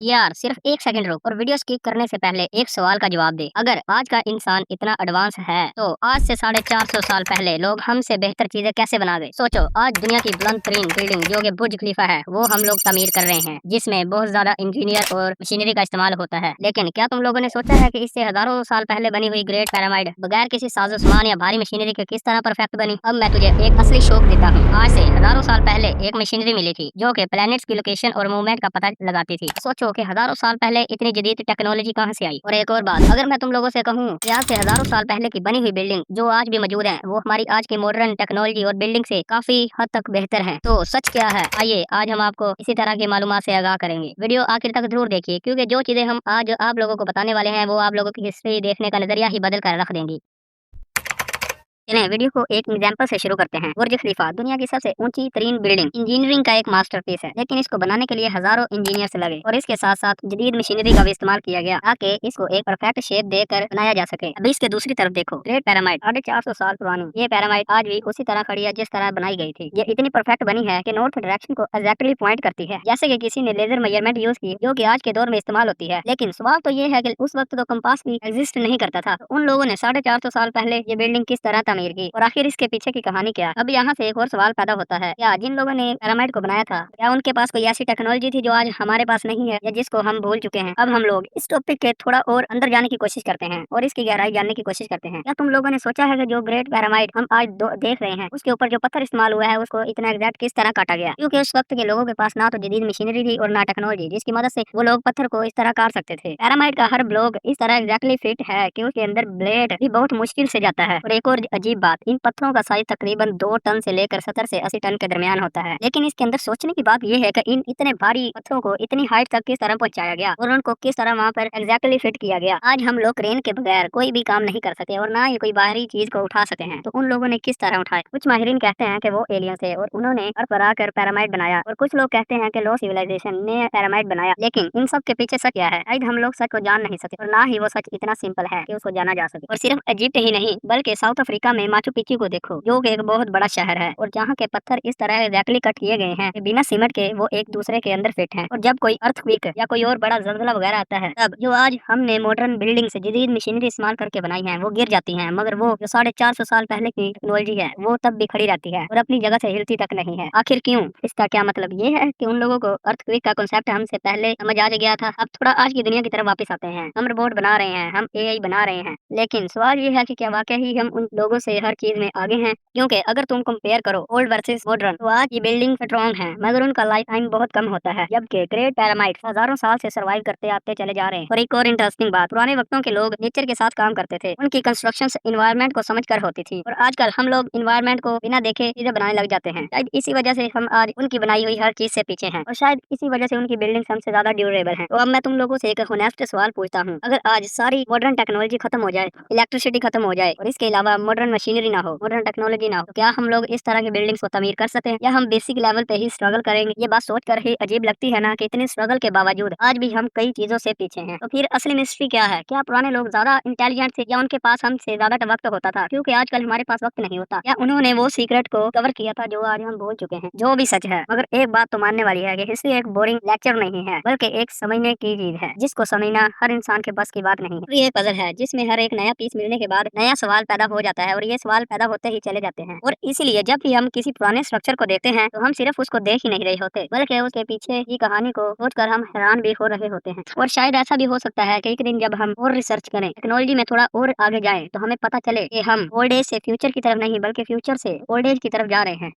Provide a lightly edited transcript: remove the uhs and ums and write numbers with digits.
यार सिर्फ एक सेकंड रुक और वीडियो स्किप करने से पहले एक सवाल का जवाब दे। अगर आज का इंसान इतना एडवांस है तो आज से 450 साल पहले लोग हमसे बेहतर चीजें कैसे बना गए। सोचो, आज दुनिया की बुलंद तरीन बिल्डिंग जो कि बुर्ज खलीफा है वो हम लोग तामीर कर रहे हैं, जिसमें बहुत ज्यादा इंजीनियर और मशीनरी का इस्तेमाल होता है। लेकिन क्या तुम लोगों ने सोचा है कि इससे हजारों साल पहले बनी हुई ग्रेट पिरामिड बगैर किसी साजो सामान या भारी मशीनरी के किस तरह परफेक्ट बनी। अब मैं तुझे एक असली शौक देता हूँ। आज से हजारों साल पहले एक मशीनरी मिली थी जो कि प्लैनेट्स की लोकेशन और मूवमेंट का पता लगाती थी। सोचो कि हजारों साल पहले इतनी जदीद टेक्नोलॉजी कहाँ से आई। और एक और बात, अगर मैं तुम लोगों से कहूँ कि आज से हजारों साल पहले की बनी हुई बिल्डिंग जो आज भी मौजूद है वो हमारी आज की मॉडर्न टेक्नोलॉजी और बिल्डिंग से काफी हद तक बेहतर है, तो सच क्या है? आइए आज हम आपको इसी तरह की मालूमात से आगाह करेंगे। वीडियो आखिर तक जरूर देखिए, क्योंकि जो चीजें हम आज आप लोगों को बताने वाले हैं वो आप लोगों की हिस्ट्री देखने का नजरिया ही बदल कर रख देंगी। चलें वीडियो को एक एग्जाम्पल से शुरू करते हैं। बुर्ज खलीफा दुनिया की सबसे ऊंची तरीन बिल्डिंग, इंजीनियरिंग का एक मास्टरपीस है, लेकिन इसको बनाने के लिए हजारों इंजीनियर्स लगे और इसके साथ साथ जदीद मशीनरी का भी इस्तेमाल किया गया ताकि इसको एक परफेक्ट शेप देकर बनाया जा सके। अभी इसके दूसरी तरफ देखो, ग्रेट पिरामिड 450 साल पुरानी ये पिरामिड आज भी उसी तरह खड़ी है जिस तरह बनाई गई थी। ये इतनी परफेक्ट बनी है कि नॉर्थ डायरेक्शन को एग्जैक्टली पॉइंट करती है, जैसे कि किसी ने लेजर मेजरमेंट यूज की, जो कि आज के दौर में इस्तेमाल होती है। लेकिन सवाल तो ये है कि उस वक्त तो कंपास भी एग्जिस्ट नहीं करता था, तो उन लोगों ने 450 साल पहले ये बिल्डिंग किस तरह तामीर की और आखिर इसके पीछे की कहानी क्या? अब यहाँ से एक और सवाल पैदा होता है, क्या जिन लोगों ने पिरामिड को बनाया था क्या उनके पास कोई ऐसी टेक्नोलॉजी थी जो आज हमारे पास नहीं है या जिसको हम भूल चुके हैं? अब हम लोग इस टॉपिक के थोड़ा और अंदर जाने की कोशिश करते हैं और इसकी गहराई जानने की कोशिश करते हैं। क्या तुम लोगों ने सोचा है कि जो ग्रेट पिरामिड हम आज देख रहे हैं उसके ऊपर जो पत्थर इस्तेमाल हुआ है उसको इतना एग्जैक्ट किस तरह काटा गया? क्योंकि उस वक्त के लोगों के पास ना तो जदीद मशीनरी थी और ना टेक्नोलॉजी जिसकी मदद से वो लोग पत्थर को इस तरह काट सकते थे। पिरामिड का हर ब्लॉक इस तरह एग्जैक्टली फिट है कि उसके अंदर ब्लेड भी बहुत मुश्किल से जाता है। और एक और अजीब बात, इन पत्थरों का साइज तकरीबन 2 टन से लेकर 70 से 80 टन के दरमियान होता है। लेकिन इसके अंदर सोचने की बात यह है कि इन इतने भारी पत्थरों को इतनी हाइट तक किस तरह पहुंचाया गया और उनको किस तरह वहाँ पर एग्जैक्टली फिट किया गया। आज हम लोग क्रेन के बगैर कोई भी काम नहीं कर सकते और ना ही कोई बाहरी चीज को उठा सकते हैं, तो उन लोगों ने किस तरह उठाया? कुछ माहिरीन कहते हैं कि वो एलियंस थे और उन्होंने अर्थ पर आकर पिरामिड बनाया, और कुछ लोग कहते हैं कि लो सिविलाइजेशन ने पिरामिड बनाया। लेकिन इन सब के पीछे सच क्या है? शायद हम लोग सच को जान नहीं सकते और ना ही वो सच इतना सिंपल है कि उसको जाना जा सके। और सिर्फ इजिप्ट ही नहीं बल्कि साउथ अफ्रीका में माचू पिच्चू को देखो, जो कि एक बहुत बड़ा शहर है और जहाँ के पत्थर इस तरह एग्जैक्टली कट किए गए हैं कि बिना सीमेंट के वो एक दूसरे के अंदर फिट हैं। और जब कोई अर्थक्वेक या कोई और बड़ा जलजला वगैरह आता है तब जो आज हमने मॉडर्न बिल्डिंग से जदीद मशीनरी इस्तेमाल करके बनाई है वो गिर जाती हैं, मगर वो जो 450 साल पहले की टेक्नोलॉजी है वो तब भी खड़ी रहती है और अपनी जगह से हिलती तक नहीं है। आखिर क्यों? इसका क्या मतलब ये है कि उन लोगों को अर्थक्वेक का कॉन्सेप्ट हमसे पहले समझ आ गया था। अब थोड़ा आज की दुनिया की तरफ वापस आते हैं। हम रोबोट बना रहे हैं, हम एआई बना रहे हैं, लेकिन सवाल ये है कि क्या वाकई ही हम उन लोगों से हर चीज में आगे हैं? क्योंकि अगर तुम कंपेयर करो ओल्ड वर्सेस मॉडर्न, तो आज ये बिल्डिंग स्ट्रॉन्ग है मगर उनका लाइफ टाइम बहुत कम होता है, जबकि ग्रेट पिरामिड हजारों साल से सर्वाइव करते आते चले जा रहे हैं। और एक और इंटरेस्टिंग बात, पुराने वक्तों के लोग नेचर के साथ काम करते थे, उनकी कंस्ट्रक्शन इन्वायरमेंट को समझ कर होती थी, और आजकल हम लोग इन्वायरमेंट को बिना देखे चीजें बनाने लग जाते हैं। शायद इसी वजह से हम आज उनकी बनाई हुई हर चीज से पीछे हैं और शायद इसी वजह से उनकी बिल्डिंग हमसे ज्यादा ड्यूरेबल है। तो अब मैं तुम लोगों से एक होनेस्ट सवाल पूछता हूँ, अगर आज सारी मॉडर्न टेक्नोलॉजी खत्म हो जाए, इलेक्ट्रिसिटी खत्म हो जाए और इसके अलावा मॉडर्न मशीनरी ना हो, मॉडर्न टेक्नोलॉजी ना हो, तो क्या हम लोग इस तरह की बिल्डिंग्स को तमीर कर सकते हैं या हम बेसिक लेवल पे ही स्ट्रगल करेंगे? ये बात सोच कर ही अजीब लगती है ना कि इतने स्ट्रगल के बावजूद आज भी हम कई चीजों से पीछे हैं। तो फिर असली मिस्ट्री क्या है? क्या पुराने लोग ज्यादा इंटेलिजेंट थे या उनके पास हमसे ज्यादा वक्त होता था क्योंकि आजकल हमारे पास वक्त नहीं होता, या उन्होंने वो सीक्रेट को कवर किया था जो आज हम भूल चुके हैं? जो भी सच है, मगर एक बात तो मानने वाली है कि हिस्ट्री एक बोरिंग लेक्चर नहीं है बल्कि एक समझने की चीज है जिसको समझना हर इंसान के बस की बात नहीं है। ये पजल है जिसमें हर एक नया पीस मिलने के बाद नया सवाल पैदा हो जाता है और ये सवाल पैदा होते ही चले जाते हैं। और इसीलिए जब भी हम किसी पुराने स्ट्रक्चर को देखते हैं तो हम सिर्फ उसको देख ही नहीं रहे होते बल्कि उसके पीछे की कहानी को सोचकर हम हैरान भी हो रहे होते हैं। और शायद ऐसा भी हो सकता है कि एक दिन जब हम और रिसर्च करें, टेक्नोलॉजी में थोड़ा और आगे जाएं, तो हमें पता चले कि हम ओल्ड एज से फ्यूचर की तरफ नहीं बल्कि फ्यूचर से ओल्ड एज की तरफ जा रहे हैं।